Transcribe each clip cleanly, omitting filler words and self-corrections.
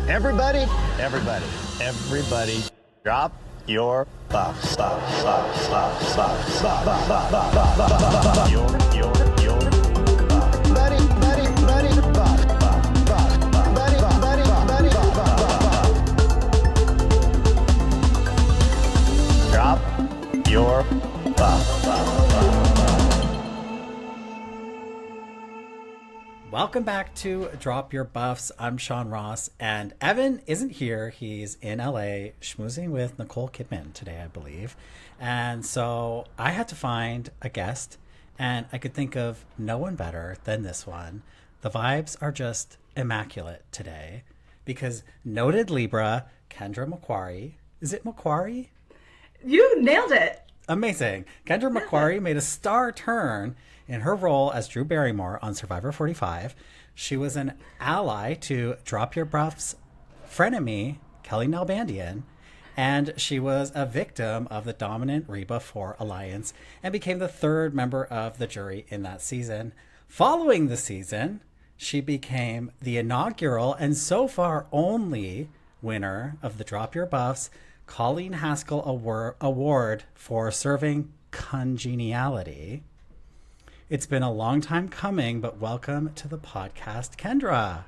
Everybody, drop your buffs. Drop your buffs. Welcome back to Drop Your Buffs. I'm Sean Ross, and Evan isn't here. He's in LA schmoozing with Nicole Kidman today, I believe. And so I had to find a guest, and I could think of no one better than this one. The vibes are just immaculate today because noted Libra, Kendra McQuarrie. Is it McQuarrie? You nailed it. Amazing. Kendra McQuarrie made a star turn in her role as Drew Barrymore on Survivor 45. She was an ally to Drop Your Buffs frenemy, Kelly Nalbandian, and she was a victim of the dominant Reba 4 alliance and became the third member of the jury in that season. Following the season, she became the inaugural and so far only winner of the Drop Your Buffs Colleen Haskell Award for serving congeniality. It's been a long time coming, but welcome to the podcast, Kendra.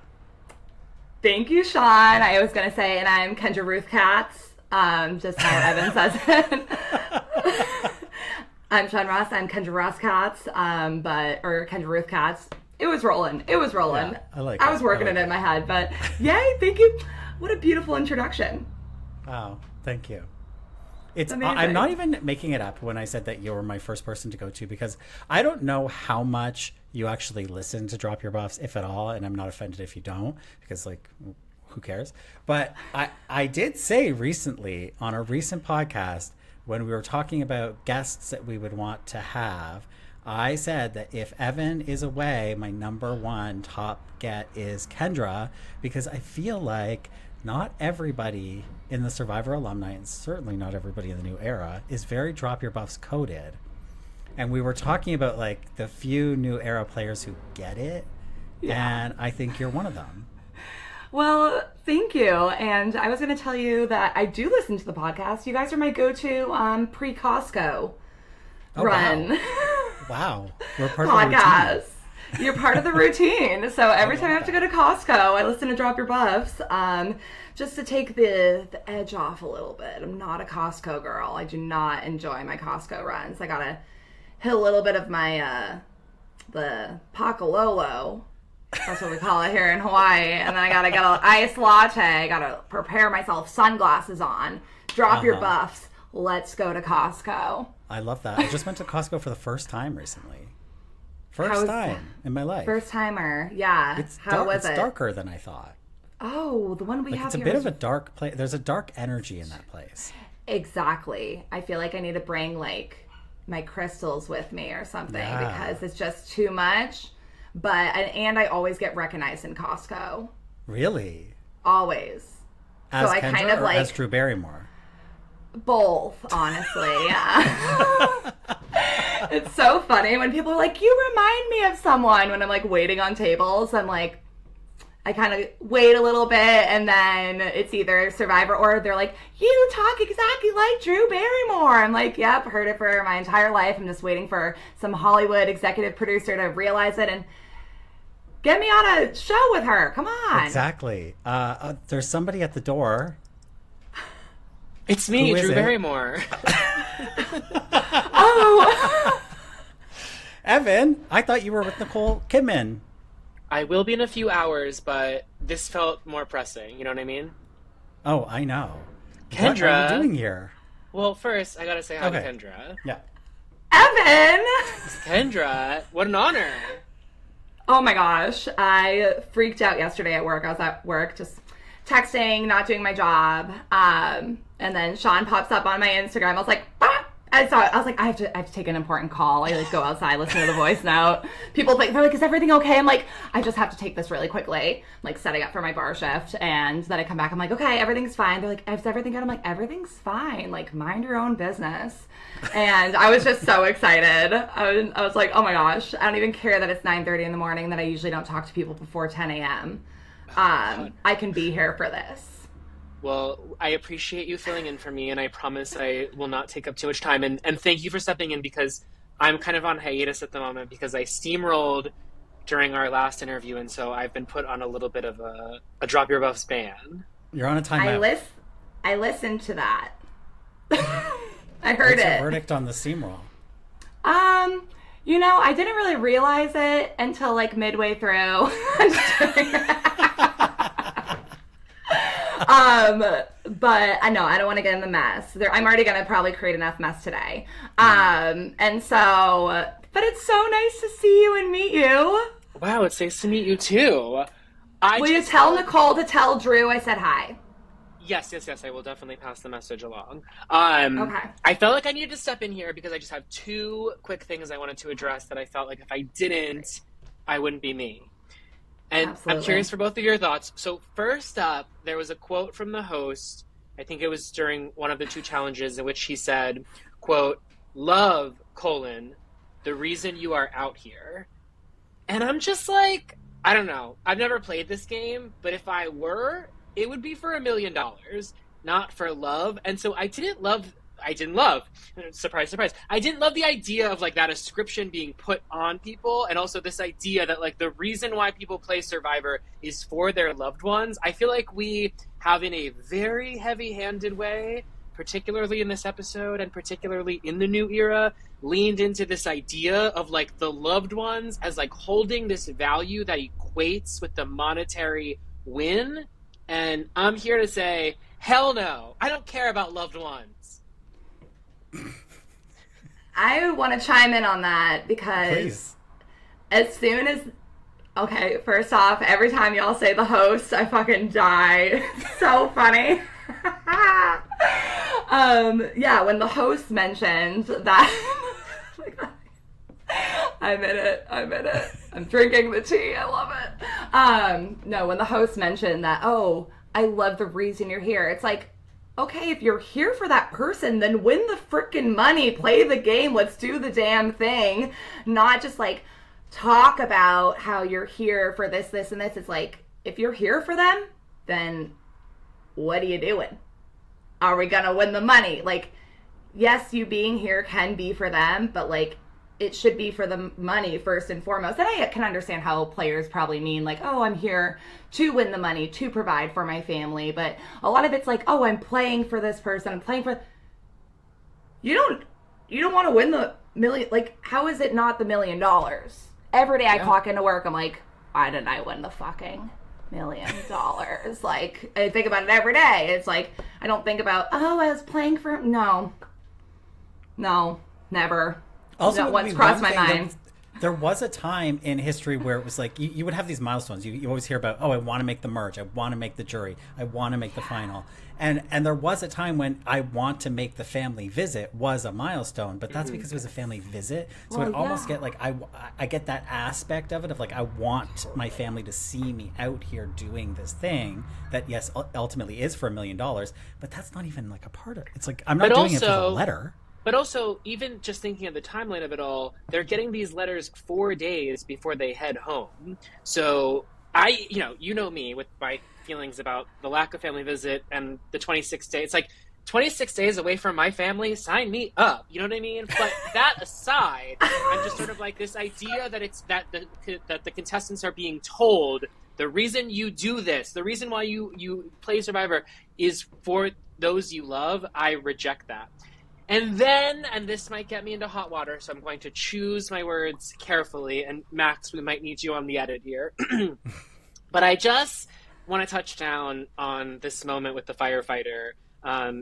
Thank you, Sean. I was going to say, and I'm Kendra Ruth Katz, just how Evan says it. I'm Sean Ross. I'm Kendra Ross Katz, or Kendra Ruth Katz. It was rolling. Yeah, I was working it in my head, but yay, thank you. What a beautiful introduction. Wow, thank you. It's amazing. I'm not even making it up when I said that you were my first person to go to, because I don't know how much you actually listen to Drop Your Buffs, if at all, and I'm not offended if you don't, because who cares? But I did say recently on a recent podcast when we were talking about guests that we would want to have, I said that if Evan is away, my number one top get is Kendra, because I feel like not everybody in the Survivor alumni, and certainly not everybody in the new era, is very Drop Your Buffs coded. And we were talking about the few new era players who get it. Yeah. And I think you're one of them. Well, thank you. And I was going to tell you that I do listen to the podcast. You guys are my go-to pre-Costco run. Wow. We're part of the routine. You're part of the routine. So every time I have to go to Costco, I listen to Drop Your Buffs just to take the edge off a little bit. I'm not a Costco girl. I do not enjoy my Costco runs. I got to hit a little bit of my, the Pakalolo. That's what we call it here in Hawaii. And then I got to get an iced latte. I got to prepare myself, sunglasses on, Drop Your Buffs. Let's go to Costco. I love that. I just went to Costco for the first time recently. First time in my life. First timer, yeah. How was it? It's darker than I thought. Oh, the one we have here. It's a bit of a dark place. There's a dark energy in that place. Exactly. I feel like I need to bring my crystals with me or something because it's just too much. And I always get recognized in Costco. Really? Always. As so Kendra, I kind of as Drew Barrymore? Both, honestly. Yeah. It's so funny when people are like, you remind me of someone, when I'm waiting on tables. I'm I kind of wait a little bit, and then it's either Survivor or they're like, you talk exactly like Drew Barrymore. I'm yep, heard it for my entire life. I'm just waiting for some Hollywood executive producer to realize it and get me on a show with her. Come on. Exactly. There's somebody at the door. It's me, Drew Barrymore. Oh. Evan, I thought you were with Nicole Kidman. I will be in a few hours, but this felt more pressing. You know what I mean? Oh, I know. Kendra. What are you doing here? Well, first, I gotta say hi to Kendra. Yeah. Evan! Kendra, what an honor. Oh my gosh. I freaked out yesterday at work. I was at work just texting, not doing my job. And then Sean pops up on my Instagram. I was like, ah! I saw it. I was like, I have to take an important call. I go outside, listen to the voice note. People they're like, is everything okay? I'm like, I just have to take this really quickly. I'm setting up for my bar shift, and then I come back. I'm like, okay, everything's fine. They're like, is everything good? I'm like, everything's fine. Mind your own business. And I was just so excited. I was like, oh my gosh, I don't even care that it's 9:30 in the morning. That I usually don't talk to people before 10 a.m. I can be here for this. Well, I appreciate you filling in for me, and I promise I will not take up too much time. And thank you for stepping in, because I'm kind of on hiatus at the moment because I steamrolled during our last interview, and so I've been put on a little bit of a Drop Your Buffs ban. You're on a timeout. I listened to that. I heard What's it. your verdict on the steamroll? I didn't really realize it until like midway through. But I know I don't want to get in the mess. I'm already gonna probably create enough mess today. And so, but it's so nice to see you and meet you. Wow, it's nice to meet you too. Will you tell Nicole to tell Drew I said hi? Yes, I will definitely pass the message along. Okay. I felt like I needed to step in here because I just have two quick things I wanted to address that I felt like if I didn't, I wouldn't be me. And Absolutely. I'm curious for both of your thoughts. So first up, there was a quote from the host. I think it was during one of the two challenges in which he said, quote, "Love, the reason you are out here." And I'm just like, I don't know. I've never played this game, but if I were, it would be for $1 million, not for love. And so I didn't love, surprise, I didn't love the idea of like that ascription being put on people. And also this idea that like the reason why people play Survivor is for their loved ones. I feel like we have in a very heavy-handed way, particularly in this episode and particularly in the new era, leaned into this idea of like the loved ones as like holding this value that equates with the monetary win. And I'm here to say, hell no. I don't care about loved ones. I want to chime in on that because Please. as soon as... Okay, first off, every time y'all say the host, I fucking die. It's so funny. Yeah, when the host mentioned that... I'm in it. I'm drinking the tea. I love it. No, when the host mentioned that, oh, I love the reason you're here. It's like, okay, if you're here for that person, then win the frickin' money. Play the game. Let's do the damn thing. Not just like talk about how you're here for this, this, and this. It's like, if you're here for them, then what are you doing? Are we gonna win the money? Like, yes, you being here can be for them, but like, it should be for the money first and foremost. And I can understand how players probably mean like, oh, I'm here to win the money, to provide for my family. But a lot of it's like, oh, I'm playing for this person. I'm playing for... You don't want to win the million. Like, how is it not the $1 million? Every day I clock into work, I'm like, why didn't I win the fucking $1 million? Like, I think about it every day. It's like, I don't think about, oh, I was playing for... No, never. Also, Not once crossed my mind. There was a time in history where it was like you would have these milestones. You always hear about, oh, I want to make the merge, I want to make the jury, I want to make the final, and there was a time when I want to make the family visit was a milestone, but that's because it was a family visit. So Well, it almost yeah. get like I get that aspect of it of like I want my family to see me out here doing this thing that yes ultimately is for $1 million, but that's not even like a part of it. It's like I'm not But doing it for the also- letter. But also, even just thinking of the timeline of it all, they're getting these letters 4 days before they head home. So you know me with my feelings about the lack of family visit and the 26 days. It's like 26 days away from my family, sign me up. You know what I mean? But that aside, I'm just sort of like this idea that it's that the contestants are being told the reason you do this, the reason why you play Survivor is for those you love. I reject that. And then, and this might get me into hot water, so I'm going to choose my words carefully. And Max, we might need you on the edit here. But I just want to touch down on this moment with the firefighter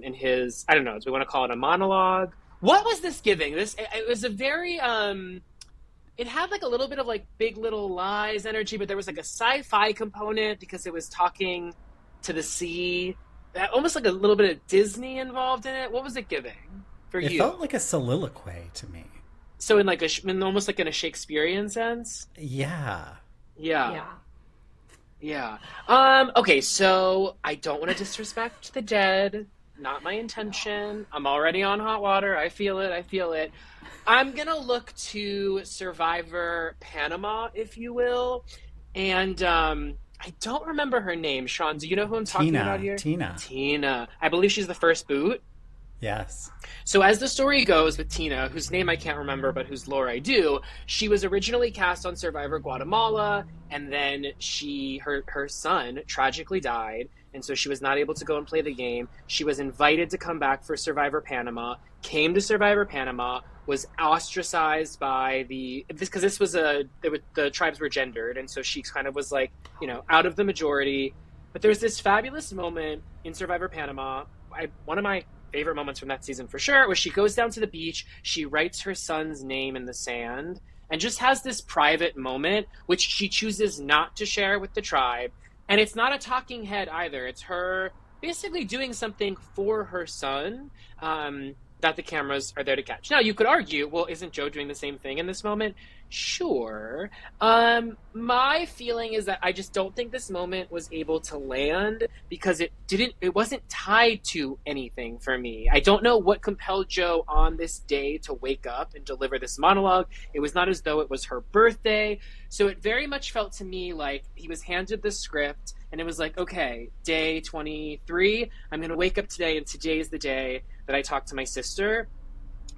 in his, I don't know, do we want to call it a monologue? What was this giving? It was a very, it had like a little bit of like Big Little Lies energy, but there was like a sci-fi component because it was talking to the sea. Almost like a little bit of Disney involved in it. What was it giving? For It you. felt like a soliloquy to me. So in like in almost like in a Shakespearean sense. Yeah. Yeah. Okay, so I don't want to disrespect the dead. Not my intention. I'm already on hot water. I feel it. I'm gonna look to Survivor Panama, if you will, and I don't remember her name. Sean, do you know who I'm talking about here? Tina. I believe she's the first boot. Yes. So as the story goes with Tina, whose name I can't remember, but whose lore I do, she was originally cast on Survivor Guatemala, and then her son tragically died, and so she was not able to go and play the game. She was invited to come back for Survivor Panama, came to Survivor Panama, was ostracized by because this was the tribes were gendered, and so she kind of was like, out of the majority. But there's this fabulous moment in Survivor Panama. One of my favorite moments from that season for sure was she goes down to the beach, she writes her son's name in the sand, and just has this private moment which she chooses not to share with the tribe. And it's not a talking head either. It's her basically doing something for her son that the cameras are there to catch. Now, you could argue, well, isn't Joe doing the same thing in this moment? Sure. My feeling is that I just don't think this moment was able to land because it wasn't tied to anything for me. I don't know what compelled Joe on this day to wake up and deliver this monologue. It was not as though it was her birthday. So it very much felt to me like he was handed the script and it was like, okay, day 23, I'm going to wake up today, and today is the day that I talk to my sister.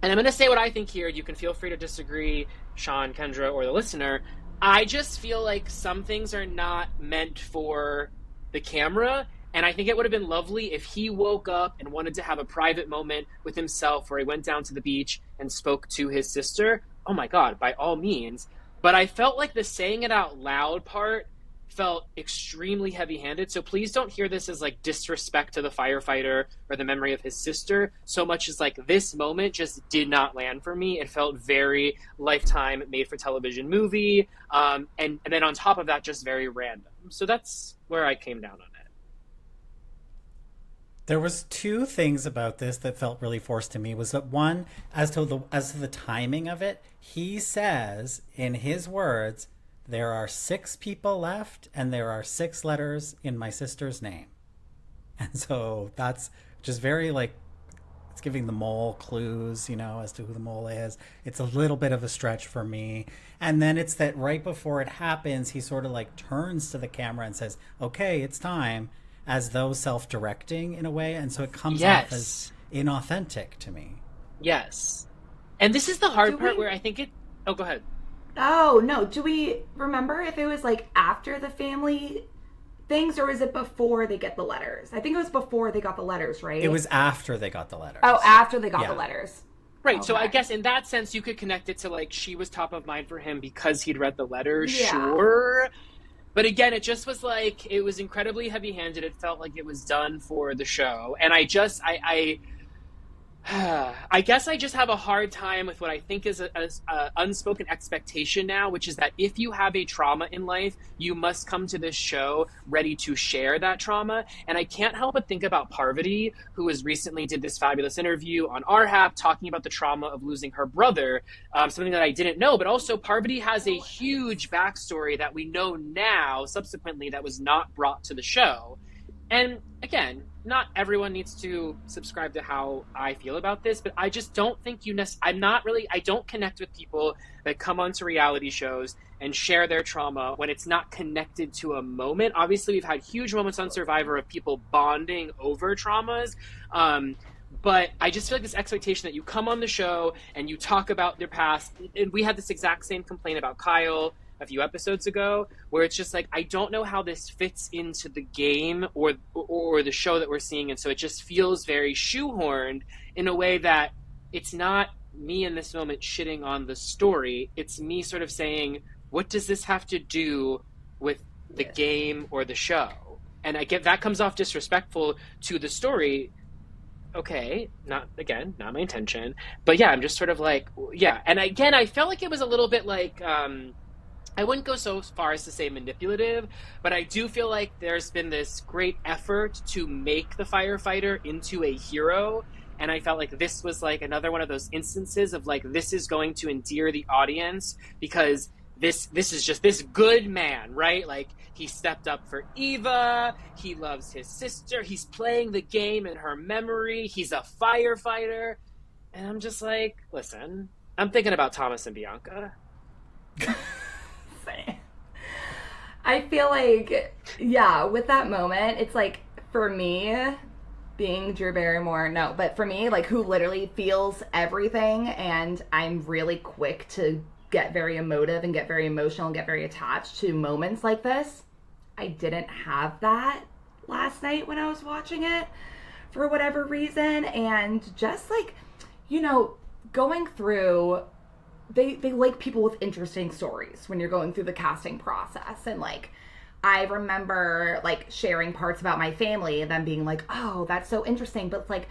And I'm going to say what I think here. You can feel free to disagree, Sean, Kendra, or the listener. I just feel like some things are not meant for the camera. And I think it would have been lovely if he woke up and wanted to have a private moment with himself where he went down to the beach and spoke to his sister. Oh my God, by all means. But I felt like the saying it out loud part felt extremely heavy-handed. So please don't hear this as like disrespect to the firefighter or the memory of his sister, so much as like this moment just did not land for me. It felt very Lifetime made-for-television movie, and then on top of that, just very random. So that's where I came down on it. There was two things about this that felt really forced to me. Was that one, as to the timing of it, he says in his words, there are 6 people left, and there are 6 letters in my sister's name. And so that's just very like, it's giving the mole clues, as to who the mole is. It's a little bit of a stretch for me. And then it's that right before it happens, he sort of like turns to the camera and says, okay, it's time, as though self-directing in a way. And so it comes off as inauthentic to me. Yes. And this is the hard part where I think oh, go ahead. Oh, no. Do we remember if it was like after the family things, or is it before they get the letters? I think it was before they got the letters, right? It was after they got the letters. Oh, after they got the letters. Right. Okay. So I guess in that sense, you could connect it to like she was top of mind for him because he'd read the letters. Yeah. Sure. But again, it just was like, it was incredibly heavy-handed. It felt like it was done for the show. And I guess I just have a hard time with what I think is a unspoken expectation now, which is that if you have a trauma in life, you must come to this show ready to share that trauma. And I can't help but think about Parvati, who recently did this fabulous interview on RHAP talking about the trauma of losing her brother, something that I didn't know. But also Parvati has a huge backstory that we know now, subsequently, that was not brought to the show. And again, not everyone needs to subscribe to how I feel about this, but I just don't think I don't connect with people that come onto reality shows and share their trauma when it's not connected to a moment. Obviously, we've had huge moments on Survivor of people bonding over traumas. But I just feel like this expectation that you come on the show and you talk about their past. And we had this exact same complaint about Kyle a few episodes ago, where it's just like, I don't know how this fits into the game or the show that we're seeing. And so it just feels very shoehorned in a way that it's not me in this moment shitting on the story. It's me sort of saying, what does this have to do with the game or the show? And I get that comes off disrespectful to the story. Okay, not my intention. But yeah, I'm just sort of like, yeah. And again, I felt like it was a little bit like, I wouldn't go so far as to say manipulative, but I do feel like there's been this great effort to make the firefighter into a hero. And I felt like this was like another one of those instances of like, this is going to endear the audience because this is just this good man, right? Like, he stepped up for Eva. He loves his sister. He's playing the game in her memory. He's a firefighter. And I'm just like, listen, I'm thinking about Thomas and Bianca. I feel like, yeah, with that moment, it's like, for me, being Drew Barrymore, no, but for me, like, who literally feels everything, and I'm really quick to get very emotive and get very emotional and get very attached to moments like this. I didn't have that last night when I was watching it for whatever reason, and just like, you know, going through, they like people with interesting stories when you're going through the casting process. And like, I remember like sharing parts about my family and then being like, oh, that's so interesting. But it's like,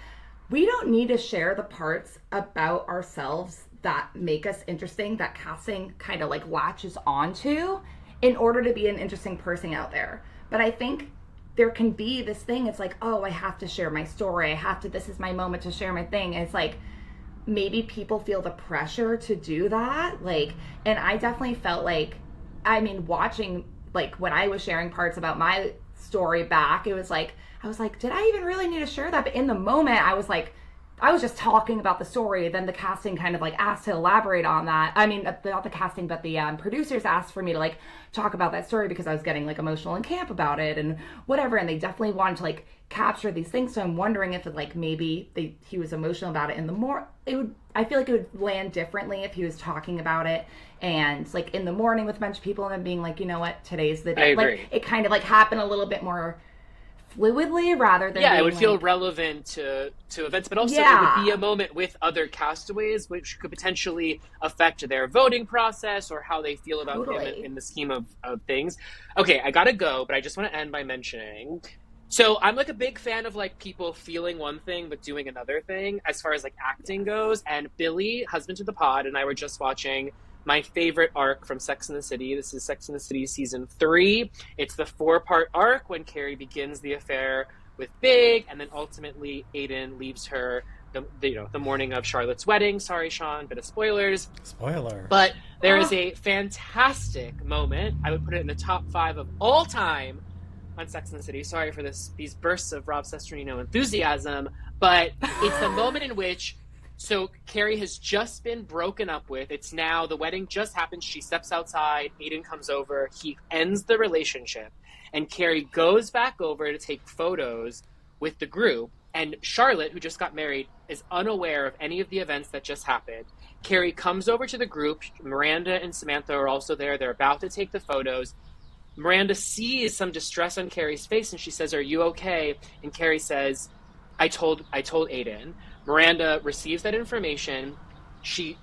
we don't need to share the parts about ourselves that make us interesting, that casting kind of like latches onto in order to be an interesting person out there. But I think there can be this thing, it's like, oh, I have to share my story. I have to, this is my moment to share my thing. And it's like, maybe people feel the pressure to do that. Like, and I definitely felt like, I mean, watching, like when I was sharing parts about my story back, it was like, I was like, did I even really need to share that? But in the moment, I was like, I was just talking about the story. Then the casting kind of like asked to elaborate on that. I mean, not the casting, but the producers asked for me to like talk about that story because I was getting like emotional and camp about it and whatever. And they definitely wanted to like capture these things. So I'm wondering if it, like maybe he was emotional about it, and the more it would, I feel like it would land differently if he was talking about it and like in the morning with a bunch of people and then being like, you know what, today's the day. I agree. Like it kind of like happened a little bit more fluidly rather than it would feel like, relevant to events, but also Yeah. it would be a moment with other castaways, which could potentially affect their voting process or how they feel about him Totally. in the scheme of things. Okay, I gotta go, but I just want to end by mentioning, so I'm like a big fan of like people feeling one thing but doing another thing as far as like acting goes. And Billy, husband to the pod, and I were just watching my favorite arc from Sex and the City. This is Sex and the City season 3. It's the 4-part arc when Carrie begins the affair with Big, and then ultimately Aiden leaves her the morning of Charlotte's wedding. Sorry, Sean, bit of spoilers. Spoiler. But there is a fantastic moment. I would put it in the top 5 of all time on Sex and the City. Sorry for these bursts of Rob Cesternino enthusiasm, but it's the moment in which, so Carrie has just been broken up with. It's now, the wedding just happened. She steps outside. Aiden comes over. He ends the relationship. And Carrie goes back over to take photos with the group. And Charlotte, who just got married, is unaware of any of the events that just happened. Carrie comes over to the group. Miranda and Samantha are also there. They're about to take the photos. Miranda sees some distress on Carrie's face and she says, "Are you okay?" And Carrie says, I told Aiden." Miranda receives that information. She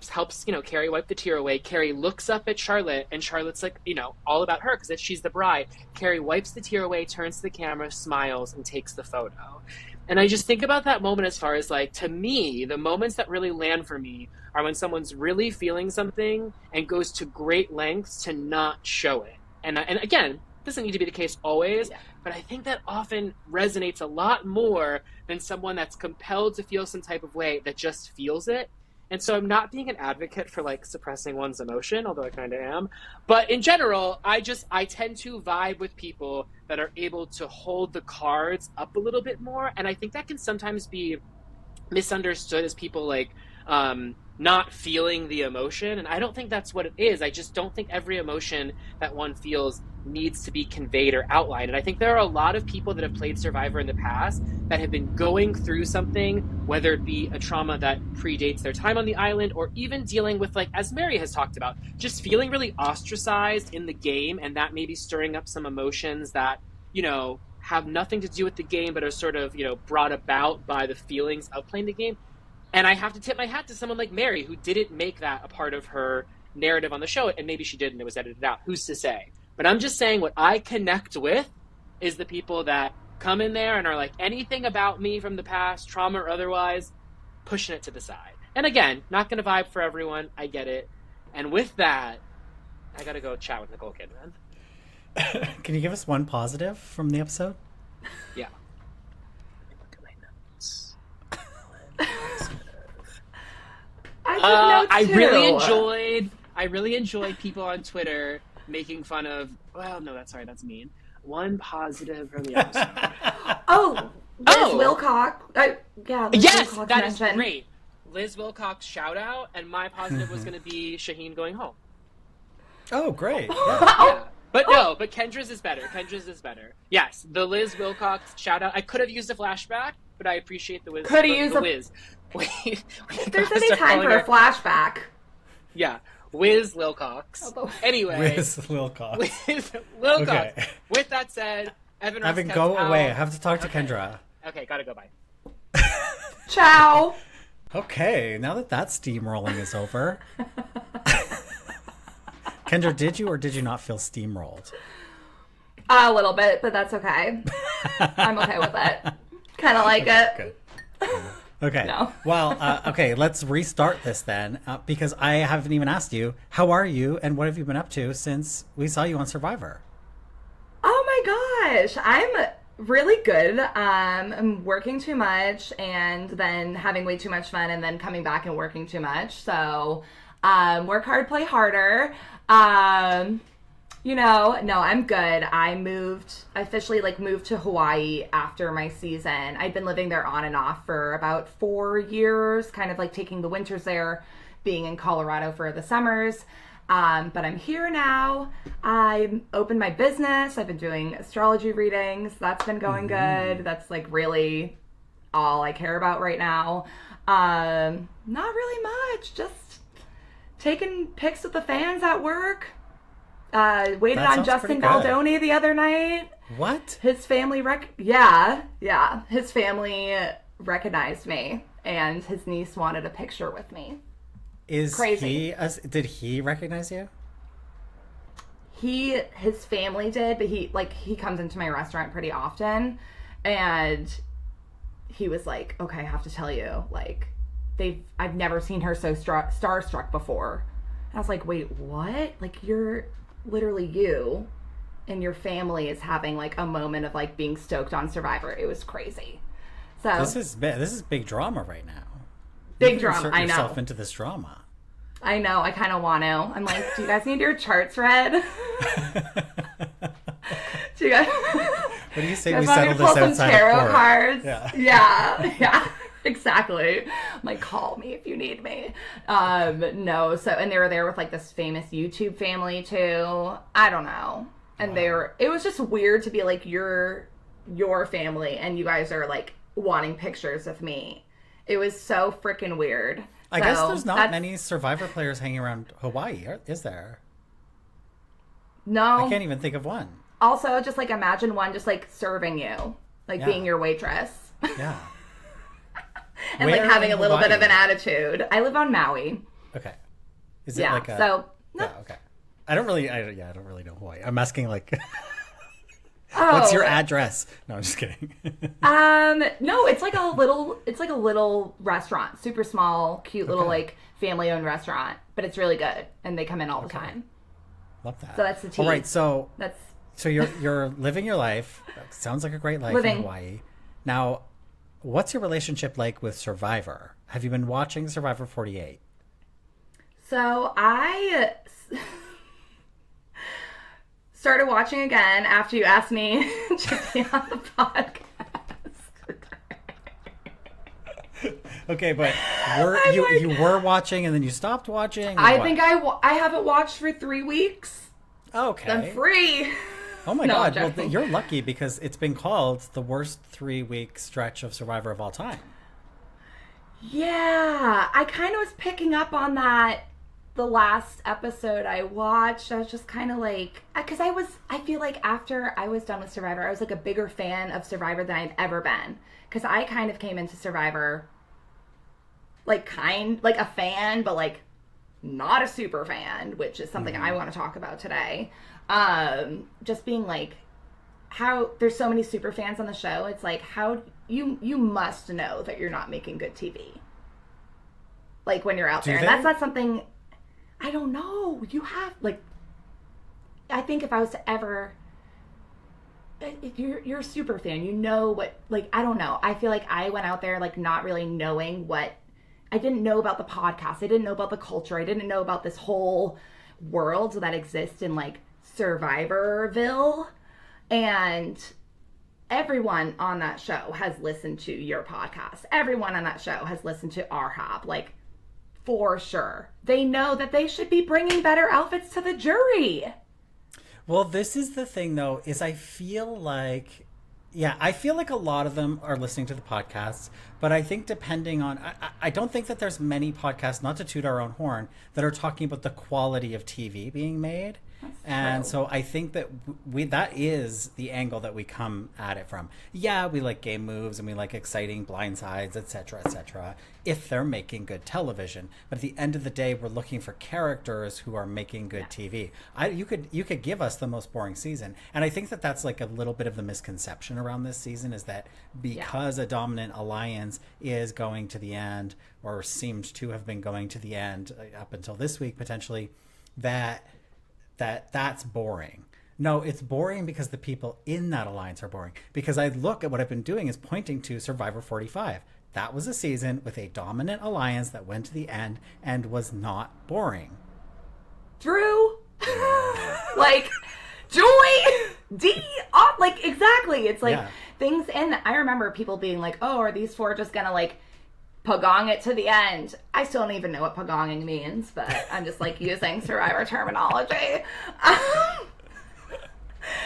helps Carrie wipe the tear away. Carrie looks up at Charlotte, and Charlotte's like, all about her because she's the bride. Carrie wipes the tear away, turns to the camera, smiles, and takes the photo. And I just think about that moment as far as like, to me, the moments that really land for me are when someone's really feeling something and goes to great lengths to not show it. And again, doesn't need to be the case always, but I think that often resonates a lot more than someone that's compelled to feel some type of way that just feels it. And so I'm not being an advocate for like suppressing one's emotion, although I kind of am. But in general, I tend to vibe with people that are able to hold the cards up a little bit more. And I think that can sometimes be misunderstood as people like not feeling the emotion. And I don't think that's what it is. I just don't think every emotion that one feels needs to be conveyed or outlined. And I think there are a lot of people that have played Survivor in the past that have been going through something, whether it be a trauma that predates their time on the island, or even dealing with, like, as Mary has talked about, just feeling really ostracized in the game, and that may be stirring up some emotions that, have nothing to do with the game, but are sort of, brought about by the feelings of playing the game. And I have to tip my hat to someone like Mary, who didn't make that a part of her narrative on the show, and maybe she did and it was edited out. Who's to say? But I'm just saying what I connect with is the people that come in there and are like, anything about me from the past, trauma or otherwise, pushing it to the side. And again, not going to vibe for everyone. I get it. And with that, I got to go chat with Nicole Kidman. Can you give us one positive from the episode? Yeah. Let me look at my notes. I really enjoyed people on Twitter making fun of, that's mean. One positive from the episode. Liz Wilcox. Yes, Wilcox that is mentioned. great. Liz Wilcox shout out, and my positive was going to be Shaheen going home. Oh, great. Yeah. Oh, But no, but Kendra's is better. Kendra's is better. Yes, the Liz Wilcox shout out. I could have used a flashback, but I appreciate the Wiz. Could have used the Wiz. Wait, if there's any time for a flashback. Yeah, Wiz Wilcox. Anyway, Wiz Wilcox. Wiz Wilcox. Okay. With that said, Evan go away. I have to talk to Kendra. Okay, gotta go. Bye. Ciao. Okay, now that steamrolling is over. Kendra, did you or did you not feel steamrolled? A little bit, but that's okay. I'm okay with it. Kind of like it. Good. Okay. No. Well, okay, let's restart this then, because I haven't even asked you, how are you and what have you been up to since we saw you on Survivor? Oh my gosh, I'm really good. I'm working too much and then having way too much fun and then coming back and working too much. So work hard, play harder. No, I'm good. I officially moved to Hawaii after my season. I'd been living there on and off for about 4 years, kind of taking the winters there, being in Colorado for the summers. But I'm here now. I opened my business. I've been doing astrology readings. That's been going good. That's really all I care about right now. Not really much. Just taking pics with the fans at work. Waited on Justin Baldoni the other night. What? His family yeah. His family recognized me, and his niece wanted a picture with me. Is crazy. Did he recognize you? His family did, but he comes into my restaurant pretty often, and he was like, okay, I have to tell you, I've never seen her so starstruck before. And I was like, wait, what? You're literally you and your family is having a moment of being stoked on Survivor. It was crazy. So this is big drama right now. Big drama. I know. Yourself into this drama. I know. I kind of want to. I'm like, do you guys need your charts read? Do you guys? What do you say we want settle to this pull outside some tarot of court? cards? Yeah. Exactly. I'm call me if you need me. No. So, and they were there with this famous YouTube family too. I don't know. And it was just weird to be your family and you guys are wanting pictures of me. It was so freaking weird. I guess there's not many Survivor players hanging around Hawaii, is there? No. I can't even think of one. Also, just imagine one just serving you, being your waitress. Yeah. And having a little bit of an attitude. I live on Maui. Okay. Is it no. Yeah, okay. I don't really know Hawaii. I'm asking what's your address? No, I'm just kidding. No, it's a little restaurant, super small, cute little family-owned restaurant, but it's really good, and they come in all the time. Love that. So that's the tea. All right, so you're living your life. Sounds like a great life in Hawaii. Now, what's your relationship like with Survivor? Have you been watching Survivor 48? So I started watching again after you asked me to be on the podcast. Okay, but you were watching and then you stopped watching? I think I haven't watched for 3 weeks. Okay. I'm free. Oh my God. Well, you're lucky because it's been called the worst 3-week stretch of Survivor of all time. Yeah, I kind of was picking up on that the last episode I watched. I was just kind of because I feel like after I was done with Survivor, I was a bigger fan of Survivor than I've ever been. Because I kind of came into Survivor a fan, but not a super fan, which is something I want to talk about today. Just being how there's so many super fans on the show. It's how you must know that you're not making good TV. When you're out there. And that's not something, I don't know. You have I think if I was to ever, if you're a super fan, you know what, I don't know. I feel I went out there not really knowing what, I didn't know about the podcast. I didn't know about the culture. I didn't know about this whole world that exists in Survivorville. And everyone on that show has listened to your podcast. Everyone on that show has listened to our hop. For sure. They know that they should be bringing better outfits to the jury. Well, this is the thing, though, is I feel like, yeah, I feel like a lot of them are listening to the podcasts, but I think depending on, I don't think that there's many podcasts, not to toot our own horn, that are talking about the quality of TV being made. And so I think that that is the angle that we come at it from. Yeah, we like game moves and we like exciting blindsides, etc., if they're making good television. But at the end of the day, we're looking for characters who are making good TV. You could give us the most boring season. And I think that that's like a little bit of the misconception around this season, is that because a dominant alliance is going to the end, or seems to have been going to the end up until this week potentially, that's boring. No, it's boring because the people in that alliance are boring. Because I look at what I've been doing is pointing to Survivor 45. That was a season with a dominant alliance that went to the end and was not boring. Drew, like, Joy, D, like, exactly. It's like things in. I remember people being like, "Oh, are these four just gonna like pagong it to the end?" I still don't even know what pagonging means, but I'm just like using Survivor terminology.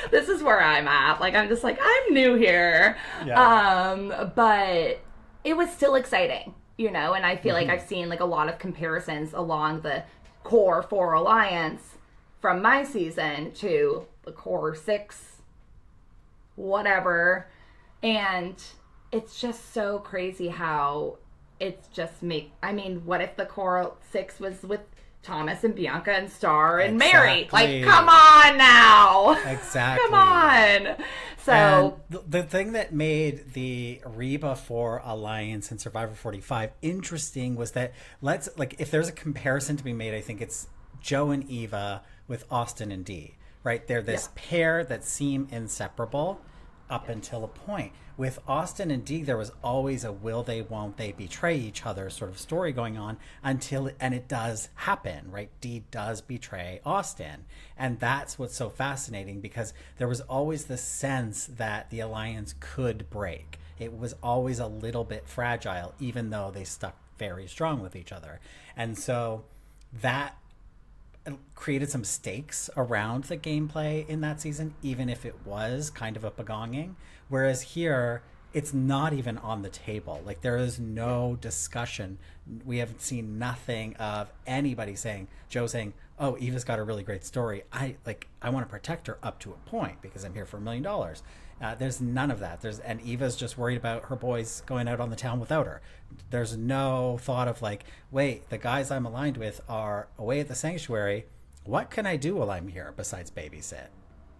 This is where I'm at. Like, I'm just like, I'm new here. But it was still exciting, you know, and I feel like I've seen like a lot of comparisons along the core 4 alliance from my season to the core 6 whatever, and it's just so crazy how it's just I mean, what if the core 6 was with Thomas and Bianca and Star and Mary? Like, come on now. Exactly. Come on. So and the thing that made the Reba 4 alliance in Survivor 45 interesting was that if there's a comparison to be made, I think it's Joe and Eva with Austin and Dee, right? They're this pair that seem inseparable up until a point. With Austin and Dee, there was always a will they, won't they betray each other sort of story going on and it does happen, right? Dee does betray Austin. And that's what's so fascinating, because there was always the sense that the alliance could break. It was always a little bit fragile, even though they stuck very strong with each other. And so that created some stakes around the gameplay in that season, even if it was kind of a pagonging. Whereas here, it's not even on the table. Like, there is no discussion. We have seen nothing of anybody saying, Joe saying, "Oh, Eva's got a really great story. I want to protect her up to a point because I'm here for $1 million." There's none of that. And Eva's just worried about her boys going out on the town without her. There's no thought of like, wait, the guys I'm aligned with are away at the sanctuary. What can I do while I'm here besides babysit?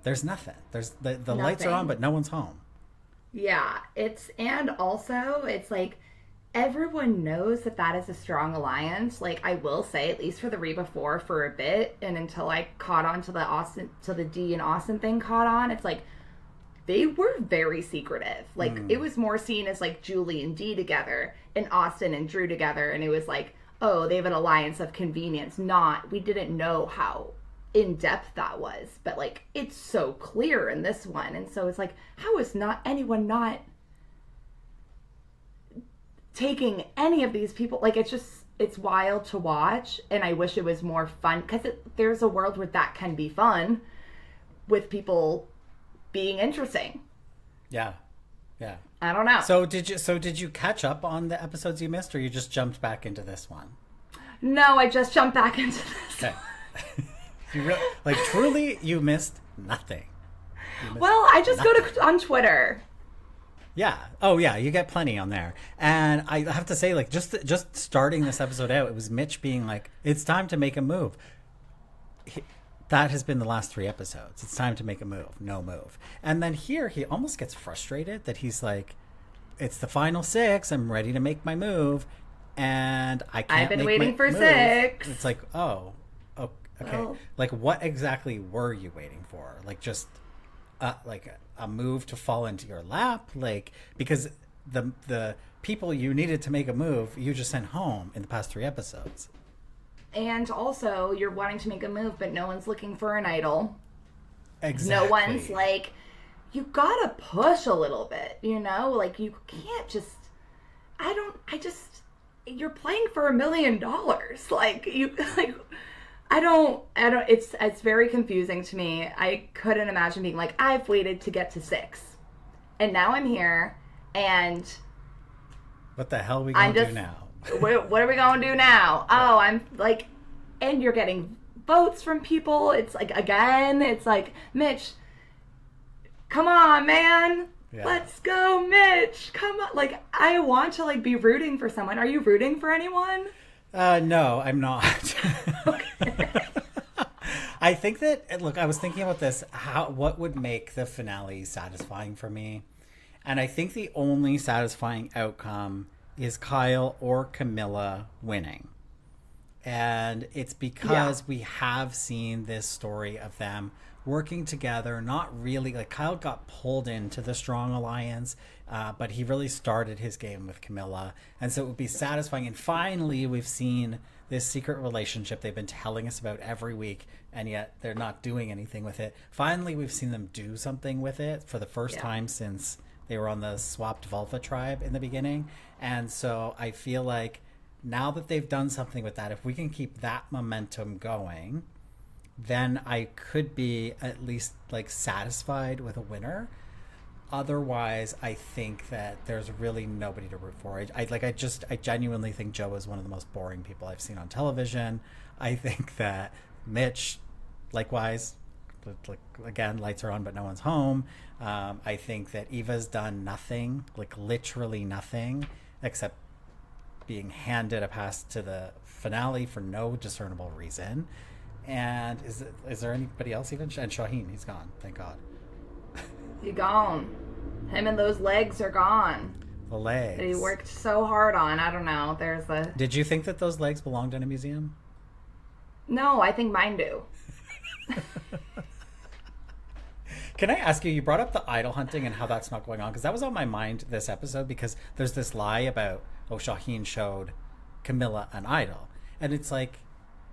There's nothing. There's the lights are on, but no one's home. Yeah, and also it's like everyone knows that is a strong alliance. Like, I will say, at least for the Reba 4 for a bit, and until I caught on to the Dee and Austin thing caught on, it's like they were very secretive. Like, it was more seen as like Julie and Dee together and Austin and Drew together, and it was like, oh, they have an alliance of convenience. We didn't know how in depth that was, but like, it's so clear in this one. And so it's like, how is anyone not taking any of these people? Like, it's wild to watch, and I wish it was more fun, because there's a world where that can be fun with people being interesting. Yeah. I don't know. So did you catch up on the episodes you missed, or you just jumped back into this one? No, I just jumped back into this. Okay. Truly, you missed nothing. Well, I just go on Twitter. Yeah. Oh, yeah. You get plenty on there. And I have to say, like, just starting this episode out, it was Mitch being like, "It's time to make a move." That has been the last 3 episodes. It's time to make a move. No move. And then here, he almost gets frustrated that he's like, "It's the final 6. I'm ready to make my move, and I can't. I've been waiting for 6. It's like, oh, okay. Well, like, what exactly were you waiting for? Like, just like a move to fall into your lap? Like, because the people you needed to make a move, you just sent home in the past 3 episodes. And also, you're wanting to make a move, but no one's looking for an idol. Exactly. No one's like, you gotta push a little bit, you know? Like, you can't just, you're playing for $1 million. Like, It's very confusing to me. I couldn't imagine being like, I've waited to get to 6. And now I'm here, and What the hell are we going to do now? what are we going to do now? Oh, I'm like, and you're getting votes from people. It's like, again, it's like, Mitch, come on, man. Yeah. Let's go, Mitch. Come on. Like, I want to like be rooting for someone. Are you rooting for anyone? No, I'm not. Okay. I think that, look, I was thinking about this, what would make the finale satisfying for me? And I think the only satisfying outcome is Kyle or Kamilla winning. And it's because we have seen this story of them working together, not really, like Kyle got pulled into the strong alliance, but he really started his game with Kamilla. And so it would be satisfying. And finally, we've seen this secret relationship they've been telling us about every week, and yet they're not doing anything with it. Finally, we've seen them do something with it for the first time since they were on the swapped Vulva tribe in the beginning. And so I feel like now that they've done something with that, if we can keep that momentum going, then I could be at least like satisfied with a winner. Otherwise, I think that there's really nobody to root for. I genuinely think Joe is one of the most boring people I've seen on television. I think that Mitch, likewise, like, again, lights are on but no one's home. I think that Eva's done nothing, like literally nothing, except being handed a pass to the finale for no discernible reason. And is there anybody else even? And Shaheen, he's gone, thank God. He gone. Him and those legs are gone. The legs. That he worked so hard on. I don't know. Did you think that those legs belonged in a museum? No, I think mine do. Can I ask you, you brought up the idol hunting and how that's not going on, because that was on my mind this episode, because there's this lie about, Shaheen showed Kamilla an idol. And it's like,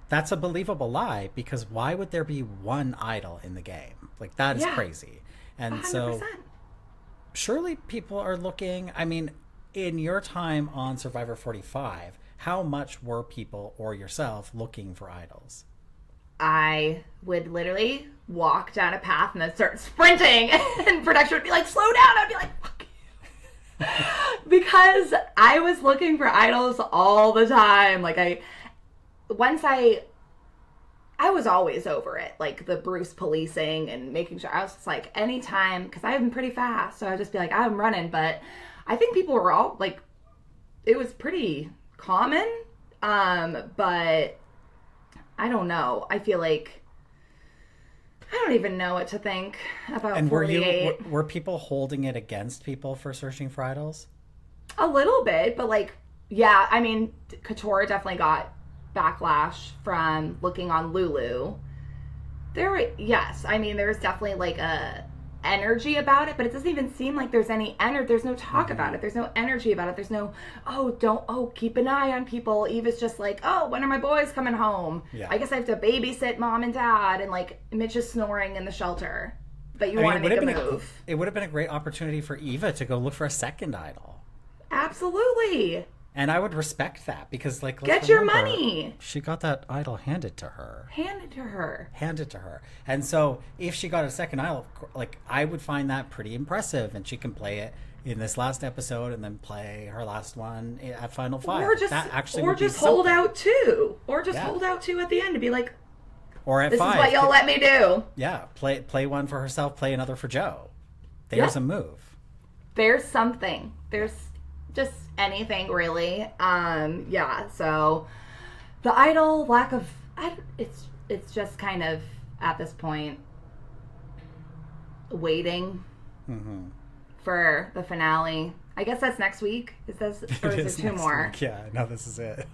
that's a believable lie, because why would there be one idol in the game? Like, that is crazy. And 100%. so surely people are looking, I mean, in your time on Survivor 45, how much were people or yourself looking for idols? I would literally walk down a path and then start sprinting, and production would be like, slow down. I'd be like, fuck you. Because I was looking for idols all the time. Like, I was always over it, like the Bruce policing and making sure. I was just like, anytime, because I'm pretty fast, so I'd just be like, I'm running. But I think people were all like, it was pretty common, but I don't know. I feel like I don't even know what to think about. And 48. Were people holding it against people for searching for idols? A little bit, but like, yeah, I mean, Couture definitely got backlash from looking on Lulu. Yes, I mean, there's definitely like a energy about it, but it doesn't even seem like there's any energy. There's no talk about it. There's no energy about it. There's no, keep an eye on people. Eva's just like, when are my boys coming home? Yeah. I guess I have to babysit mom and dad, and like Mitch is snoring in the shelter. But you want to make a move. It would have been a great opportunity for Eva to go look for a second idol. Absolutely. And I would respect that, because, like, get your money. She got that idol handed to her. Handed to her. And so, if she got a second idol, like, I would find that pretty impressive, and she can play it in this last episode, and then play her last one at Final Five. Or just hold out two. Or just hold out two at the end to be like, or at this 5. This is what y'all let me do. Yeah, play one for herself, play another for Joe. There's a move. There's something. There's just anything, really. So the idol it's just kind of at this point waiting for the finale. I guess that's next week. Is there 2 more? Week. Yeah, no, this is it.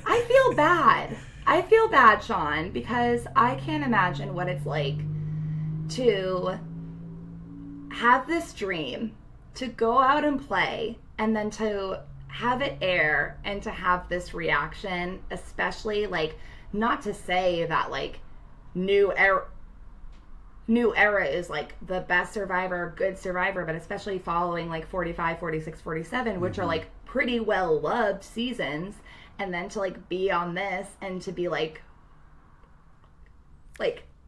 I feel bad, Sean, because I can't imagine what it's like to have this dream, to go out and play, and then to have it air and to have this reaction, especially, like, not to say that, like, new era is, like, the best Survivor, good Survivor, but especially following, like, 45, 46, 47, which are, like, pretty well-loved seasons, and then to like be on this and to be like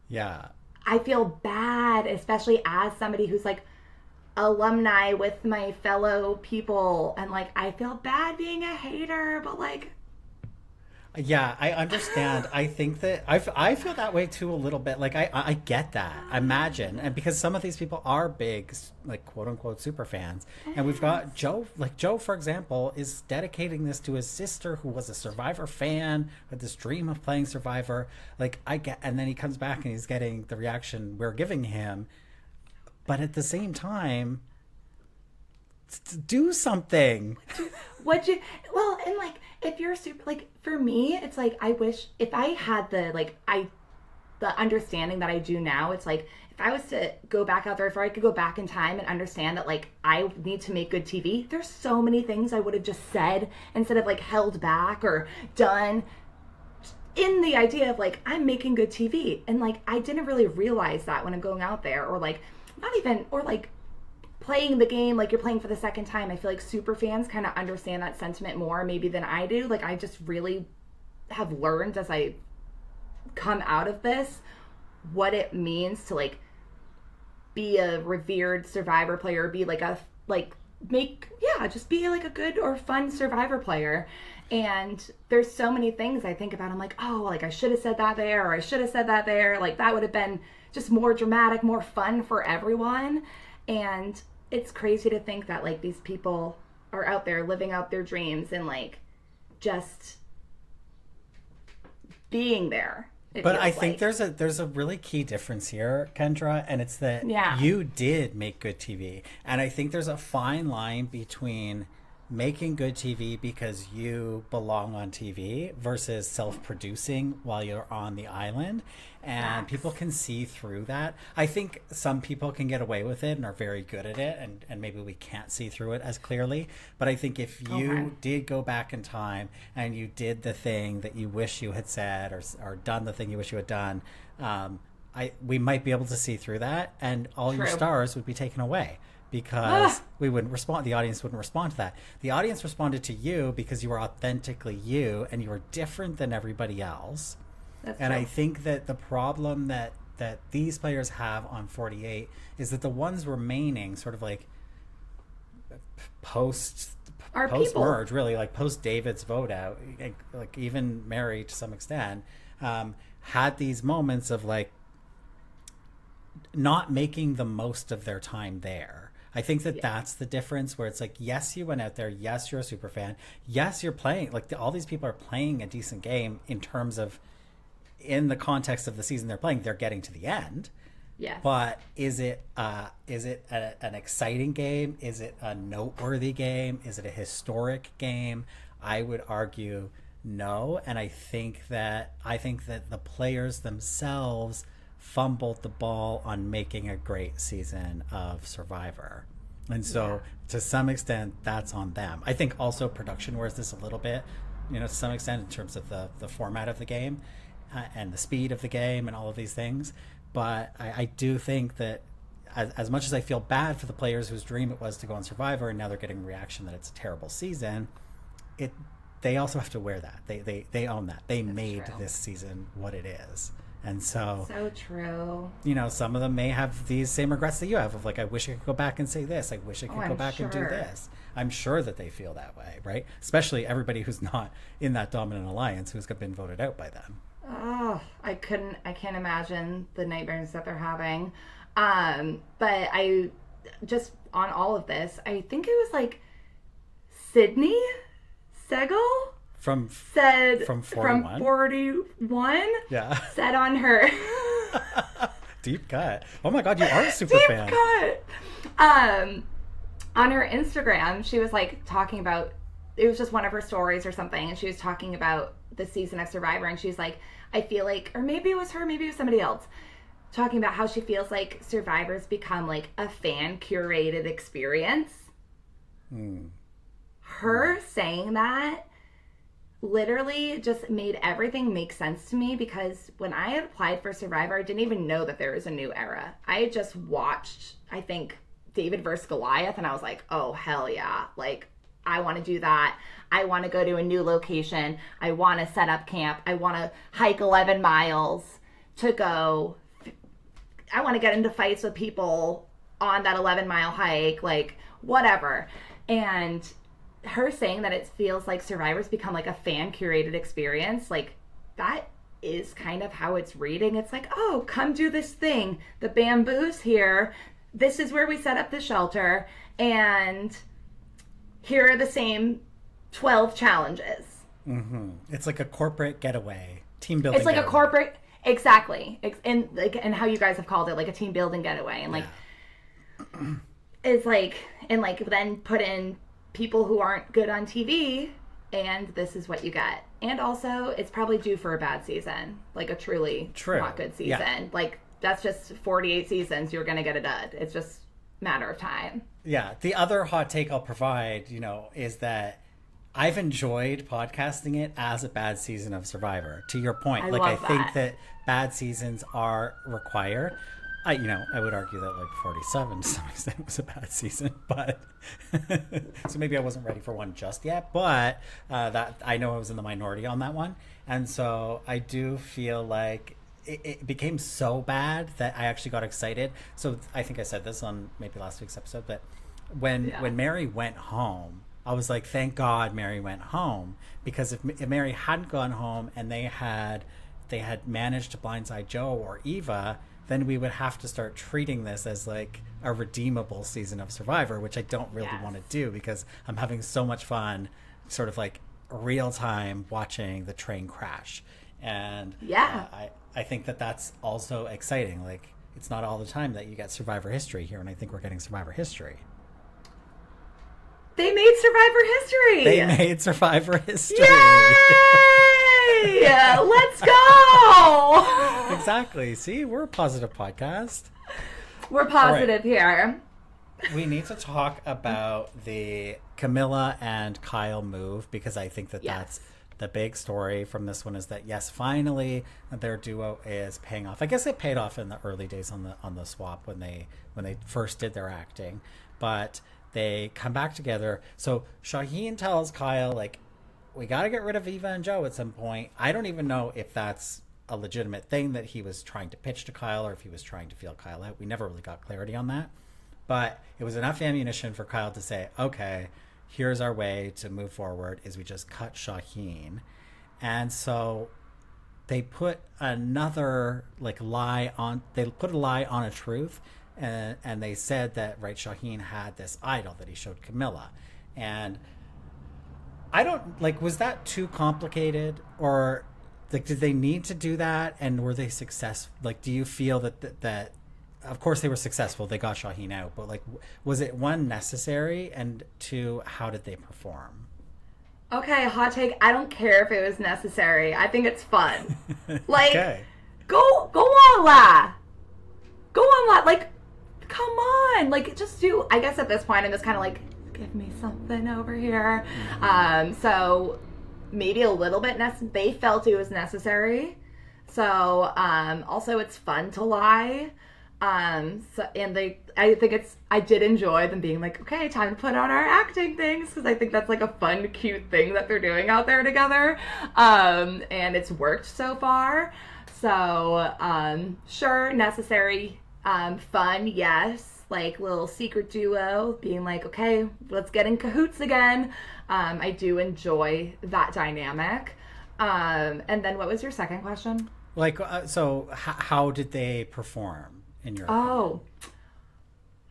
Yeah. I feel bad, especially as somebody who's like alumni with my fellow people, and like I feel bad being a hater, but like Yeah, I understand. I think that I feel that way too a little bit. Like I get that. Imagine, and because some of these people are big, like quote unquote super fans, and we've got Joe. Like Joe, for example, is dedicating this to his sister, who was a Survivor fan, with this dream of playing Survivor. Like I get, and then he comes back and he's getting the reaction we're giving him, but at the same time, do something. And like if you're super, like for me it's like I wish if I had the understanding that I do now. It's like if I was to go back out there, if I could go back in time and understand that like I need to make good TV, there's so many things I would have just said instead of like held back or done, in the idea of like I'm making good TV. And like I didn't really realize that when I'm going out there, or like not even, or like playing the game like you're playing for the second time. I feel like super fans kind of understand that sentiment more maybe than I do. Like I just really have learned as I come out of this what it means to like be a revered Survivor player, be like a just be like a good or fun Survivor player. And there's so many things I think about. I'm like, oh, like I should have said that there, or I should have said that there. Like that would have been just more dramatic, more fun for everyone. And it's crazy to think that like these people are out there living out their dreams and like just being there. But I think there's a really key difference here, Kendra, and it's that you did make good TV. And I think there's a fine line between making good TV because you belong on TV versus self-producing while you're on the island. And people can see through that. I think some people can get away with it and are very good at it, and maybe we can't see through it as clearly. But I think if you did go back in time and you did the thing that you wish you had said, or done the thing you wish you had done, we might be able to see through that, and all your stars would be taken away. Because we wouldn't respond, the audience wouldn't respond to that. The audience responded to you because you were authentically you, and you were different than everybody else. That's true. I think that the problem that these players have on 48 is that the ones remaining, sort of like post merge, really, like post David's vote out, like even Mary to some extent, had these moments of like not making the most of their time there. I think that that's the difference, where it's like, yes, you went out there. Yes, you're a super fan. Yes, you're playing. Like all these people are playing a decent game in terms of, in the context of the season they're playing, they're getting to the end. Yes. But is it an exciting game? Is it a noteworthy game? Is it a historic game? I would argue no. And I think that the players themselves fumbled the ball on making a great season of Survivor. And so to some extent that's on them. I think also production wears this a little bit, to some extent, in terms of the format of the game and the speed of the game and all of these things. But I do think that as much as I feel bad for the players whose dream it was to go on Survivor and now they're getting a reaction that it's a terrible season, they also have to wear that. They own that. That's made true. This season what it is. And so true. Some of them may have these same regrets that you have, of like, I wish I could go back and say this. I wish I could go back and do this. I'm sure that they feel that way, right? Especially everybody who's not in that dominant alliance, who's been voted out by them. Oh, I can't imagine the nightmares that they're having. But I just, on all of this, I think it was like Sydney Segal from 41. Yeah. Said on her deep cut. Oh my God, you are a super fan. Deep cut. On her Instagram, she was like talking about, it was just one of her stories or something, and she was talking about the season of Survivor, and she's like, I feel like, or maybe it was her, maybe it was somebody else, talking about how she feels like Survivor's become like a fan-curated experience. Her saying that literally just made everything make sense to me, because when I had applied for Survivor, I didn't even know that there was a new era. I had just watched, I think, David versus Goliath, and I was like, oh, hell yeah. Like, I want to do that. I want to go to a new location. I want to set up camp. I want to hike 11 miles to go. I want to get into fights with people on that 11-mile hike, like whatever. And her saying that it feels like Survivor's become like a fan-curated experience, like that is kind of how it's reading. It's like, oh, come do this thing. The bamboo's here. This is where we set up the shelter. And here are the same 12 challenges. Mm-hmm. It's like a corporate getaway, team building. It's like getaway. a corporate, exactly. And how you guys have called it, like a team building getaway. And like, it's like, and like then put in people who aren't good on TV, and this is what you get. And also, it's probably due for a bad season, like a truly not good season. Yeah. Like, that's just 48 seasons, you're going to get a dud. It's just a matter of time. Yeah. The other hot take I'll provide, is that I've enjoyed podcasting it as a bad season of Survivor. To your point, I think that bad seasons are required. I would argue that like 47 to some extent was a bad season, but so maybe I wasn't ready for one just yet. But that I know I was in the minority on that one, and so I do feel like it became so bad that I actually got excited. So I think I said this on maybe last week's episode, but when Mary went home, I was like, thank God Mary went home, because if Mary hadn't gone home and they had managed to blindside Joe or Eva, then we would have to start treating this as like a redeemable season of Survivor, which I don't really want to do, because I'm having so much fun sort of like real time watching the train crash. And I think that that's also exciting. Like, it's not all the time that you get Survivor history here, and I think we're getting Survivor history. They made Survivor history. Yay! Let's go! Exactly. See, we're a positive podcast. We're positive here. We need to talk about the Kamilla and Kyle move, because I think that that's the big story from this one, is that finally their duo is paying off. I guess it paid off in the early days on the swap when they first did their acting, but they come back together. So Shaheen tells Kyle, like, we got to get rid of Eva and Joe at some point. I don't even know if that's a legitimate thing that he was trying to pitch to Kyle, or if he was trying to feel Kyle out. We never really got clarity on that. But it was enough ammunition for Kyle to say, okay, here's our way to move forward, is we just cut Shaheen. And so they put another lie on a truth. And they said that, Shaheen had this idol that he showed Kamilla. And I don't, was that too complicated? Or, did they need to do that? And were they successful? Do you feel that of course they were successful, they got Shaheen out, but, was it, one, necessary? And two, how did they perform? Okay, hot take. I don't care if it was necessary. I think it's fun. Okay. Go on, La. Go on, La. Come on, just do. I guess at this point, I'm just kind of give me something over here. So maybe a little bit. They felt it was necessary. So also, it's fun to lie. I did enjoy them being okay, time to put on our acting things, because I think that's a fun, cute thing that they're doing out there together. And it's worked so far. So sure, necessary. Fun, yes. Little secret duo being okay, let's get in cahoots again. I do enjoy that dynamic. And then what was your second question? So how did they perform in your opinion?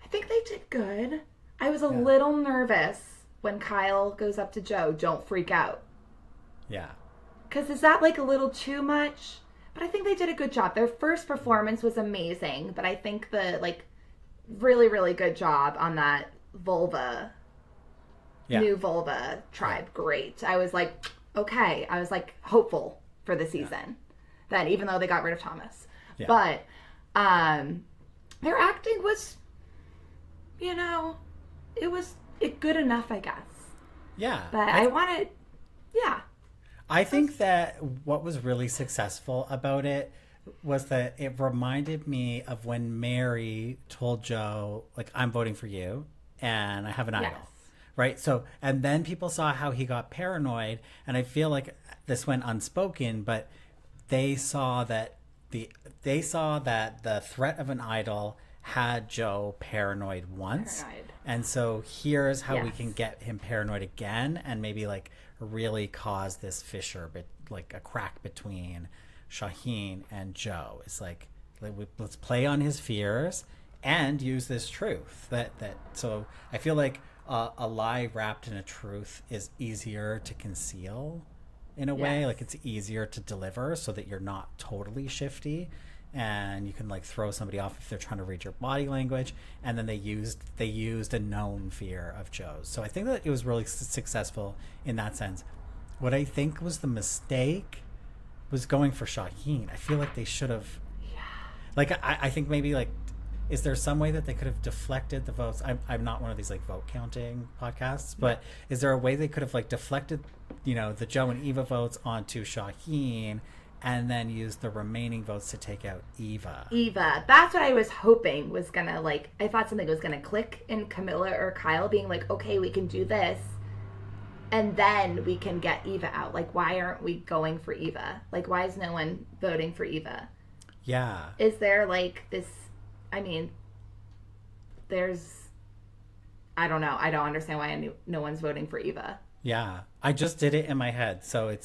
I think they did good. I was a little nervous when Kyle goes up to Joe, don't freak out. Yeah. Because is that a little too much? But I think they did a good job. Their first performance was amazing, but I think the really, really good job on that vulva, new vulva tribe. Yeah. Great. I was okay. I was hopeful for the season. Then, even though they got rid of Thomas, but their acting was, it was good enough, I guess. Yeah. But I wanted, I think that what was really successful about it was that it reminded me of when Mary told Joe, I'm voting for you and I have an idol, right? So, and then people saw how he got paranoid, and I feel like this went unspoken, but they saw that the threat of an idol had Joe paranoid once. And so here's how we can get him paranoid again, and maybe like really cause this fissure, but like a crack between Shaheen and Joe. It's like, let's play on his fears and use this truth that so I feel like a lie wrapped in a truth is easier to conceal in a way. Like it's easier to deliver so that you're not totally shifty, and you can like throw somebody off if they're trying to read your body language. And then they used a known fear of Joe's. So I think that it was really successful in that sense. What I think was the mistake was going for Shaheen. I feel like they should have, like, I think maybe like, is there some way that they could have deflected the votes? I'm not one of these like vote counting podcasts, but is there a way they could have like deflected, you know, the Joe and Eva votes onto Shaheen, and then use the remaining votes to take out Eva? That's what I was hoping was gonna, like, I thought something was gonna click in Kamilla or Kyle being like, okay, we can do this, and then we can get Eva out. Like, why aren't we going for Eva? Like, why is no one voting for Eva? Yeah. Is there like this, I mean, I don't know. I don't understand why no one's voting for Eva. Yeah. I just did it in my head. So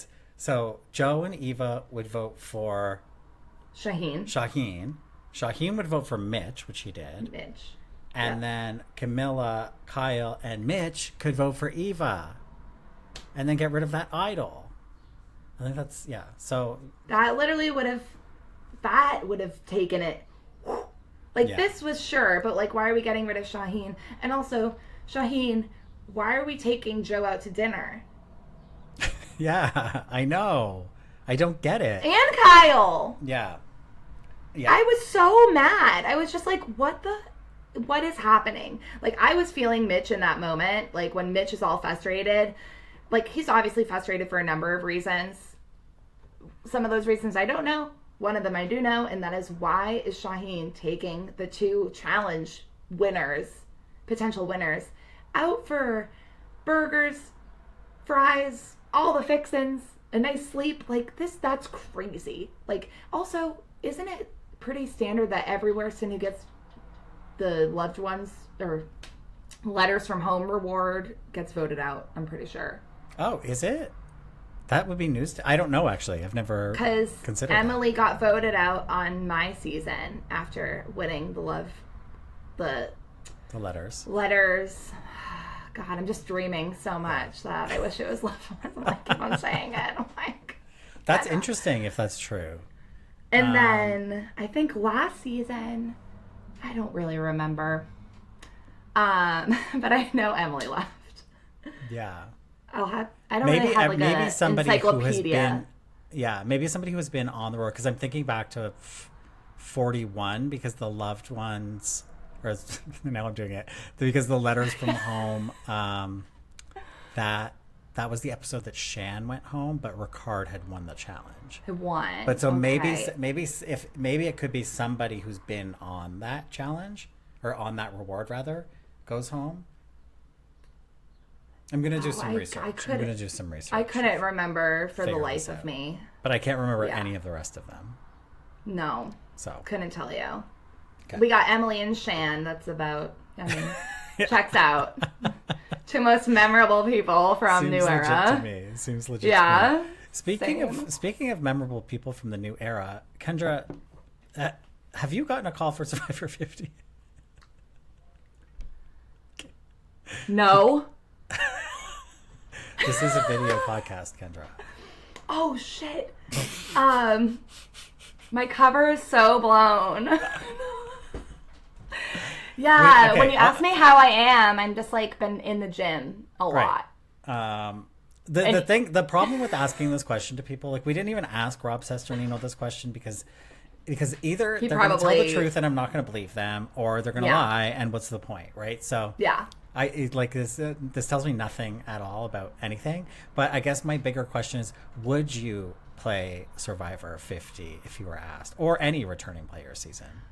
Joe and Eva would vote for Shaheen. Shaheen would vote for Mitch, which he did. And then Kamilla, Kyle, and Mitch could vote for Eva. And then get rid of that idol. I think that's, so... That literally would have taken it. Like, this was sure, but, like, why are we getting rid of Shaheen? And also, Shaheen, why are we taking Joe out to dinner? Yeah, I know. I don't get it. And Kyle. Yeah. I was so mad. I was just like, what is happening? Like, I was feeling Mitch in that moment. Like, when Mitch is all frustrated. Like, he's obviously frustrated for a number of reasons. Some of those reasons I don't know. One of them I do know, and that is, why is Shaheen taking the two challenge winners, potential winners, out for burgers, fries, all the fixins, a nice sleep? Like, that's crazy. Like, also, isn't it pretty standard that every person who gets the loved ones or letters from home reward gets voted out? I'm pretty sure. Oh, is it? That would be news. I don't know, actually. I've never considered because Emily got voted out on my season after winning the letters. God, I'm just dreaming so much that I wish it was love. I keep on saying it. I'm like, that's interesting if that's true. And then I think last season, I don't really remember, but I know Emily left. Yeah. I don't really have like maybe a somebody encyclopedia. Maybe somebody who has been on the road, because I'm thinking back to 41, because the loved ones, or now I'm doing it, because the letters from home, that was the episode that Shan went home, but Ricard had won the challenge. But so maybe it could be somebody who's been on that challenge, or on that reward rather, goes home. I'm going to do some research. I couldn't remember for the life of me. But I can't remember any of the rest of them. No. So. Couldn't tell you. Okay. We got Emily and Shan. That's about, checks out. Two most memorable people from New Era. Seems legit to me. Speaking of memorable people from the New Era, Kendra, have you gotten a call for Survivor 50? No. This is a video podcast, Kendra. Oh shit. My cover is so blown. Yeah, when you ask me how I am, I'm just like been in the gym a lot. The problem with asking this question to people, like, we didn't even ask Rob Sesternino this question because either they're going to tell the truth and I'm not going to believe them, or they're going to lie, and what's the point, right? So yeah. This tells me nothing at all about anything, but I guess my bigger question is, would you play Survivor 50 if you were asked, or any returning player season?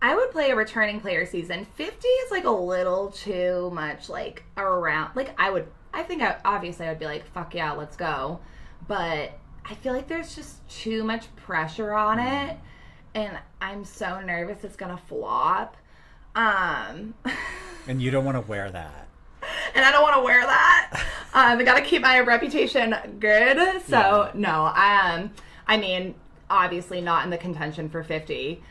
I would play a returning player season. 50 is like a little too much like around. Like obviously I would be like, fuck yeah, let's go. But I feel like there's just too much pressure on it. And I'm so nervous it's going to flop. And you don't want to wear that. And I don't want to wear that. I got to keep my reputation good. So no, I mean, obviously not in the contention for 50.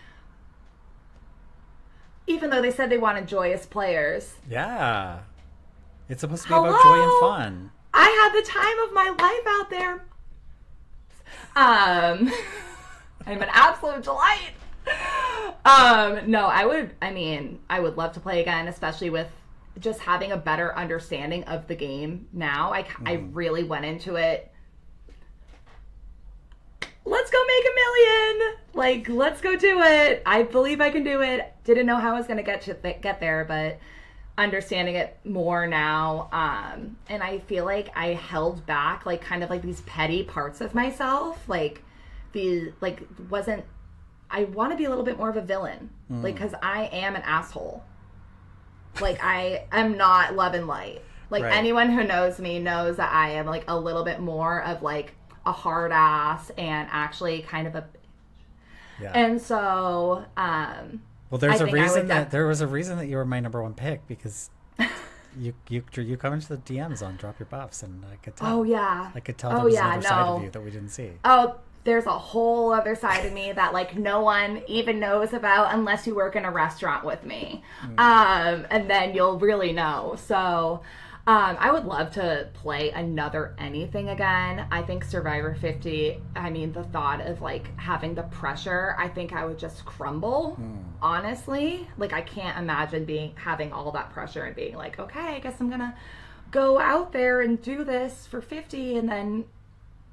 Even though they said they wanted joyous players. Yeah. It's supposed to be about joy and fun. I had the time of my life out there. I'm an absolute delight. No, I would love to play again, especially with just having a better understanding of the game now. I really went into it. Let's go make $1 million. Like, let's go do it. I believe I can do it. Didn't know how I was going to get there, but understanding it more now. And I feel like I held back, like, kind of like these petty parts of myself. Like, I want to be a little bit more of a villain. Like, because I am an asshole. Like, I am not love and light. Like, anyone who knows me knows that I am, like, a little bit more of, like, a hard ass and actually kind of a... Yeah. And so, well, there was a reason that you were my number one pick, because you come into the DMs on Drop Your Buffs, and I could tell. Oh, yeah. I could tell there was another side of you that we didn't see. Oh, there's a whole other side of me that, like, no one even knows about unless you work in a restaurant with me. And then you'll really know. So, I would love to play another anything again. I think Survivor 50, I mean, the thought of, like, having the pressure, I think I would just crumble, honestly. Like, I can't imagine having all that pressure and being like, okay, I guess I'm gonna go out there and do this for 50 and then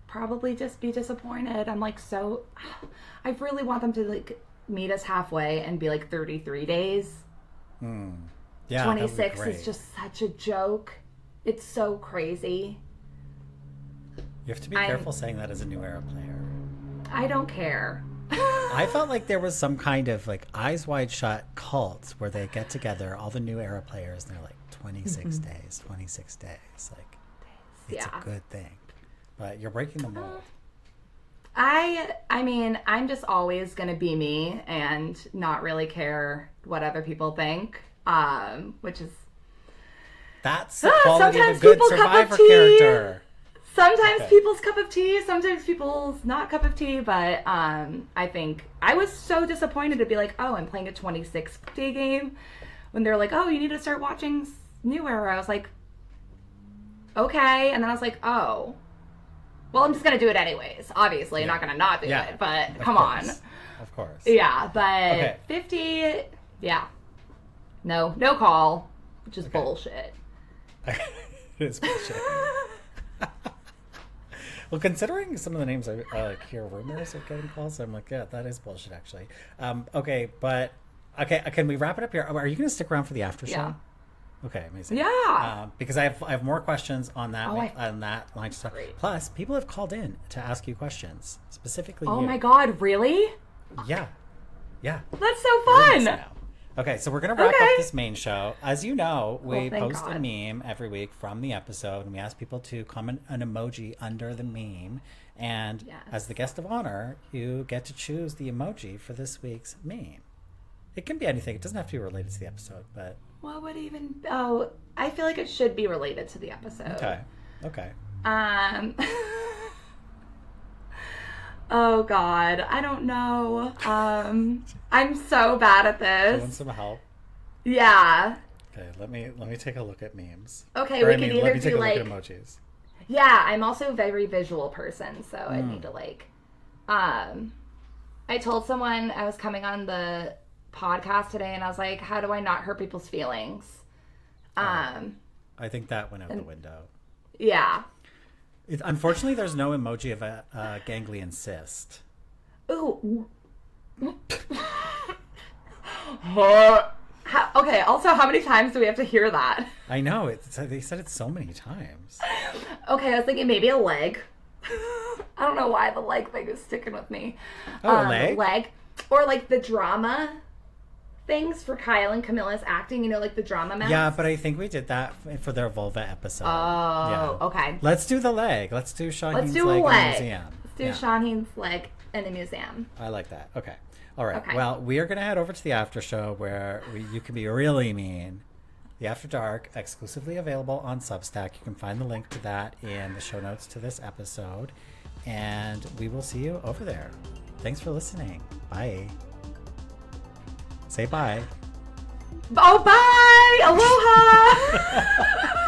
probably just be disappointed. I'm like, I really want them to, like, meet us halfway and be like 33 days. Yeah, 26 is just such a joke. It's so crazy. You have to be careful saying that as a new era player. I don't care. I felt like there was some kind of, like, eyes wide shut cult where they get together, all the new era players, and they're like 26 days, 26 days. Like, it's a good thing. But you're breaking the mold. I mean, I'm just always going to be me and not really care what other people think, which is... That's the quality of a good Survivor character. Sometimes people's cup of tea, sometimes people's not cup of tea, but I think I was so disappointed to be like, oh, I'm playing a 26-day game. When they're like, oh, you need to start watching New Era. I was like, okay. And then I was like, oh, well, I'm just going to do it anyways. Obviously, I'm not going to not do it, but come on. Of course. Yeah, but 50, no call, which is bullshit. It is bullshit. Well, considering some of the names I hear rumors of getting calls, I'm like, yeah, that is bullshit, actually. Okay, can we wrap it up here? Are you going to stick around for the after show? Yeah. Okay, amazing. Yeah. Because I have more questions on that line of stuff. Plus, people have called in to ask you questions, specifically you. Oh my God, really? Yeah. That's so fun. Okay, so we're going to wrap up this main show. As you know, we post God. a meme every week from the episode, and we ask people to comment an emoji under the meme. And as the guest of honor, you get to choose the emoji for this week's meme. It can be anything. It doesn't have to be related to the episode, but... What would even... Oh, I feel like it should be related to the episode. Okay. Oh God, I don't know. I'm so bad at this. You want some help? Yeah. Okay, let me take a look at memes. Okay, we can either let me take do a like look at emojis. Yeah, I'm also a very visual person, so I need to like. I told someone I was coming on the podcast today, and I was like, "How do I not hurt people's feelings?" I think that went out the window. Yeah. Unfortunately, there's no emoji of a ganglion cyst. Ooh. Okay, also, how many times do we have to hear that? I know. They said it so many times. Okay, I was thinking maybe a leg. I don't know why the leg thing is sticking with me. Oh, a leg? Leg. Or like the drama things for Kyle and Kamilla's acting, you know, like the drama masks. Yeah, but I think we did that for their vulva episode. Oh, okay. Let's do the leg. Let's do Shaheen's do a leg in the leg. museum. Let's do Shaheen's leg in a museum. I like that. Okay. All right. Okay. Well, we are going to head over to the after show where you can be really mean. The After Dark, exclusively available on Substack. You can find the link to that in the show notes to this episode. And we will see you over there. Thanks for listening. Bye. Say bye. Oh, bye! Aloha!